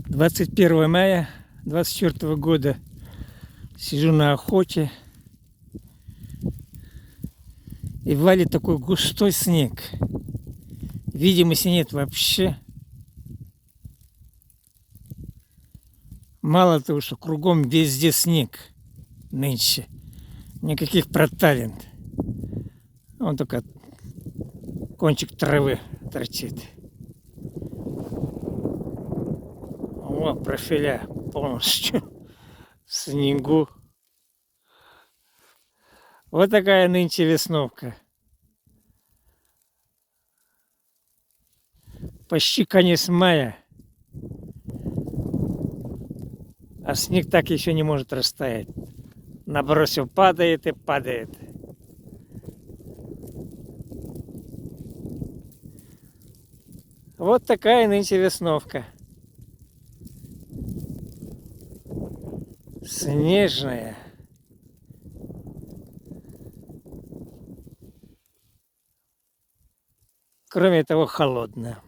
21 мая 24 года. Сижу на охоте. И валит такой густой снег. Видимости нет вообще. Мало того, что кругом везде снег нынче. Никаких проталин. Он только кончик травы торчит. Вот профиля полностью в снегу. Вот такая нынче весновка. Почти конец мая. А снег так еще не может растаять. Набросил, падает и падает. Вот такая нынче весновка. Снежная. Кроме того, холодная.